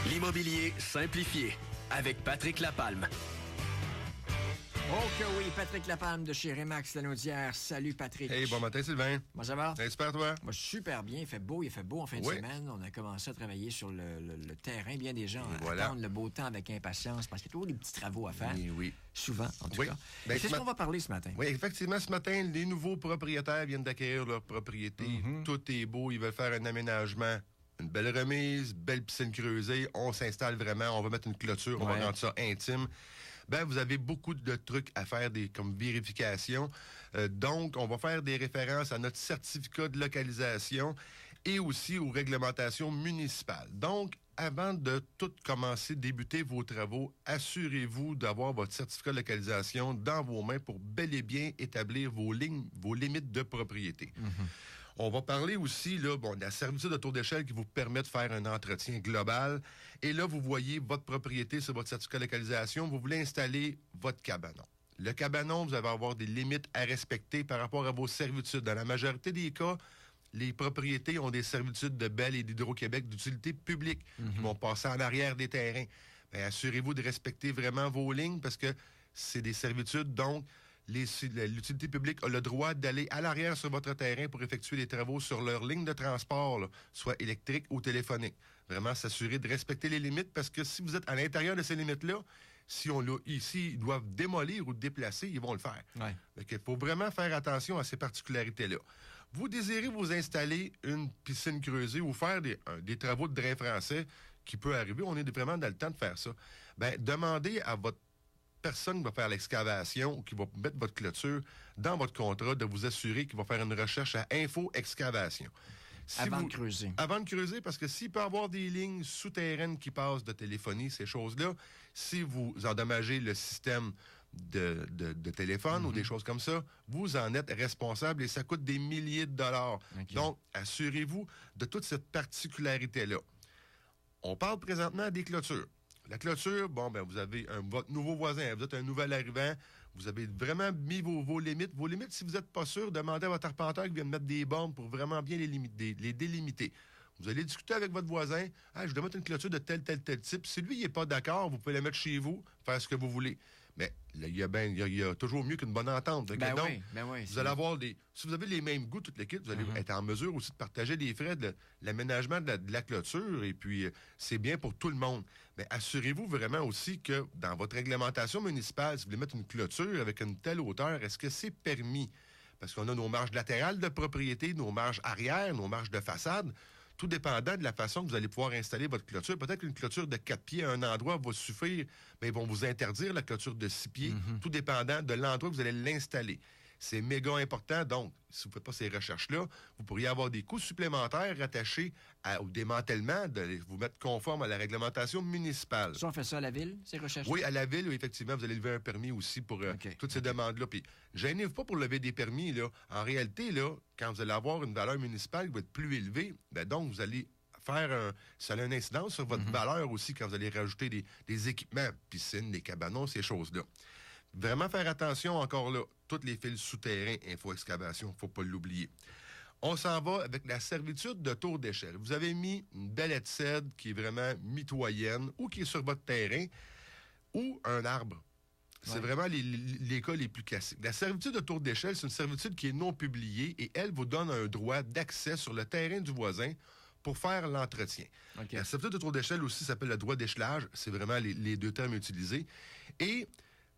L'immobilier simplifié avec Patrick Lapalme. Oh que oui, Patrick Lapalme de chez Remax Lanaudière. Salut Patrick. Hey, bon matin Sylvain. Comment ça va? Hey, super toi? Moi, super bien, il fait beau en fin de semaine. On a commencé à travailler sur le terrain. Bien des gens attendent le beau temps avec impatience parce qu'il y a toujours des petits travaux à faire. Oui. Souvent, en tout cas. Ben, c'est ce qu'on va parler ce matin. Oui, effectivement, ce matin, les nouveaux propriétaires viennent d'acquérir leur propriété. Tout est beau, ils veulent faire un aménagement. Une belle remise, belle piscine creusée. On s'installe vraiment, on va mettre une clôture, on va rendre ça intime. Ben, vous avez beaucoup de trucs à faire comme vérification. Donc, on va faire des références à notre certificat de localisation et aussi aux réglementations municipales. Donc, avant de tout commencer, débuter vos travaux, assurez-vous d'avoir votre certificat de localisation dans vos mains pour bel et bien établir vos limites de propriété. On va parler aussi de la servitude de tour d'échelle qui vous permet de faire un entretien global. Et là, vous voyez votre propriété sur votre certificat de localisation. Vous voulez installer votre cabanon. Le cabanon, vous allez avoir des limites à respecter par rapport à vos servitudes. Dans la majorité des cas, les propriétés ont des servitudes de Bell et d'Hydro-Québec d'utilité publique qui vont passer en arrière des terrains. Bien, assurez-vous de respecter vraiment vos lignes parce que c'est des servitudes, donc l'utilité publique a le droit d'aller à l'arrière sur votre terrain pour effectuer des travaux sur leur ligne de transport, soit électrique ou téléphonique. Vraiment s'assurer de respecter les limites parce que si vous êtes à l'intérieur de ces limites-là, si on l'a ici, ils doivent démolir ou déplacer, ils vont le faire. Ouais. Donc, il faut vraiment faire attention à ces particularités-là. Vous désirez vous installer une piscine creusée ou faire des travaux de drain français qui peut arriver, on est vraiment dans le temps de faire ça. Ben, demandez à votre personne qui va faire l'excavation ou qui va mettre votre clôture dans votre contrat de vous assurer qu'il va faire une recherche à Info Excavation. Avant de creuser. Avant de creuser, parce que s'il peut y avoir des lignes souterraines qui passent de téléphonie, ces choses-là, si vous endommagez le système de téléphone ou des choses comme ça, vous en êtes responsable et ça coûte des milliers de dollars. Okay. Donc, assurez-vous de toute cette particularité-là. On parle présentement des clôtures. La clôture, vous avez votre nouveau voisin, vous êtes un nouvel arrivant, vous avez vraiment mis vos limites. Vos limites, si vous n'êtes pas sûr, demandez à votre arpenteur qui vient de mettre des bornes pour vraiment bien les délimiter. Vous allez discuter avec votre voisin, je dois mettre une clôture de tel type. Si lui, il n'est pas d'accord, vous pouvez la mettre chez vous, faire ce que vous voulez. Mais là, il y a toujours mieux qu'une bonne entente. Donc, vous allez avoir si vous avez les mêmes goûts, toute l'équipe, vous allez être en mesure aussi de partager les frais de l'aménagement de la clôture. Et puis, c'est bien pour tout le monde. Mais assurez-vous vraiment aussi que dans votre réglementation municipale, si vous voulez mettre une clôture avec une telle hauteur, est-ce que c'est permis? Parce qu'on a nos marges latérales de propriété, nos marges arrière, nos marges de façade. Tout dépendant de la façon que vous allez pouvoir installer votre clôture. Peut-être qu'une clôture de 4 pieds à un endroit va suffire, mais ils vont vous interdire la clôture de 6 pieds, tout dépendant de l'endroit où vous allez l'installer. C'est méga important. Donc, si vous ne faites pas ces recherches-là, vous pourriez avoir des coûts supplémentaires rattachés au démantèlement, de vous mettre conforme à la réglementation municipale. Ça, on fait ça à la ville, ces recherches-là? Oui, à la ville, effectivement, vous allez lever un permis aussi pour toutes ces demandes-là. Puis, gênez-vous pas pour lever des permis, là. En réalité, là, quand vous allez avoir une valeur municipale qui va être plus élevée, donc, vous allez faire ça a une incidence sur votre valeur aussi quand vous allez rajouter des équipements, piscines, des cabanons, ces choses-là. Vraiment faire attention, encore là, tous les fils souterrains, Info-Excavation, il ne faut pas l'oublier. On s'en va avec la servitude de tour d'échelle. Vous avez mis une belle aide qui est vraiment mitoyenne ou qui est sur votre terrain ou un arbre. C'est vraiment les cas les plus classiques. La servitude de tour d'échelle, c'est une servitude qui est non publiée et elle vous donne un droit d'accès sur le terrain du voisin pour faire l'entretien. Okay. La servitude de tour d'échelle aussi s'appelle le droit d'échelage. C'est vraiment les deux termes utilisés. Et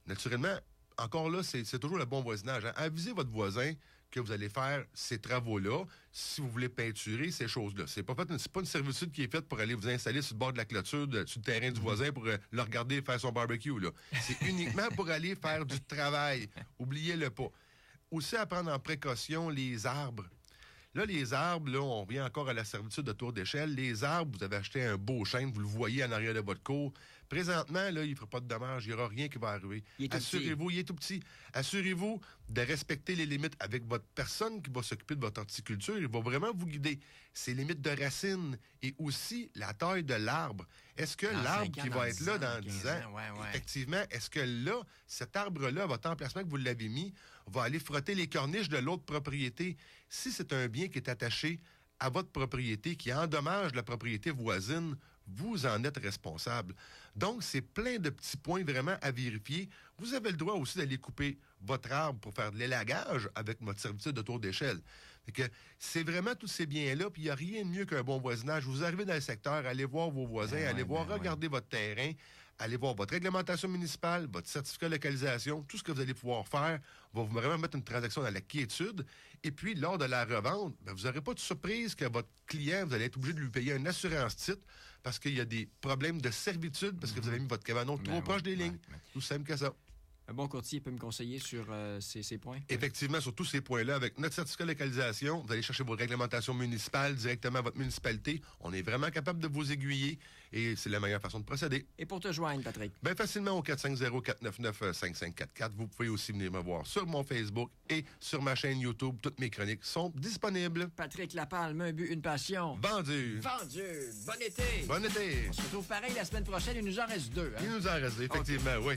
naturellement, encore là, c'est toujours le bon voisinage. Avisez votre voisin que vous allez faire ces travaux-là si vous voulez peinturer ces choses-là. C'est pas une servitude qui est faite pour aller vous installer sur le bord de la clôture, sur le terrain du voisin pour le regarder faire son barbecue. Là. C'est uniquement pour aller faire du travail. Oubliez-le pas. Aussi à prendre en précaution les arbres. Là, les arbres, là, on revient encore à la servitude de tour d'échelle. Les arbres, vous avez acheté un beau chêne, vous le voyez en arrière de votre cour. Présentement, là, il ne fera pas de dommages, il n'y aura rien qui va arriver. Assurez-vous, il est tout petit. Assurez-vous de respecter les limites avec votre personne qui va s'occuper de votre horticulture. Il va vraiment vous guider. Ses limites de racines et aussi la taille de l'arbre. Est-ce que l'arbre qui va être là dans 10 ans, effectivement, est-ce que là, cet arbre-là, votre emplacement que vous l'avez mis, va aller frotter les corniches de l'autre propriété? Si c'est un bien qui est attaché à votre propriété, qui endommage la propriété voisine, vous en êtes responsable. Donc, c'est plein de petits points vraiment à vérifier. Vous avez le droit aussi d'aller couper votre arbre pour faire de l'élagage avec votre servitude de tour d'échelle. C'est vraiment tous ces biens-là, puis il n'y a rien de mieux qu'un bon voisinage. Vous arrivez dans le secteur, allez voir vos voisins, regardez votre terrain, allez voir votre réglementation municipale, votre certificat de localisation, tout ce que vous allez pouvoir faire va vous vraiment mettre une transaction dans la quiétude. Et puis, lors de la revente, vous n'aurez pas de surprise que votre client, vous allez être obligé de lui payer un assurance-titre parce qu'il y a des problèmes de servitude, parce que vous avez mis votre cabanon trop proche des lignes. Tout simple que ça. Un bon courtier peut me conseiller sur ces points? Effectivement, sur tous ces points-là, avec notre certificat de localisation, vous allez chercher vos réglementations municipales directement à votre municipalité. On est vraiment capable de vous aiguiller et c'est la meilleure façon de procéder. Et pour te joindre, Patrick? Bien facilement au 450-499-5544. Vous pouvez aussi venir me voir sur mon Facebook et sur ma chaîne YouTube. Toutes mes chroniques sont disponibles. Patrick Lapalme, un but, une passion. Vendu! Vendu! Bon été! Bon été! On se retrouve pareil la semaine prochaine. Il nous en reste 2. Hein? Il nous en reste, effectivement, oui.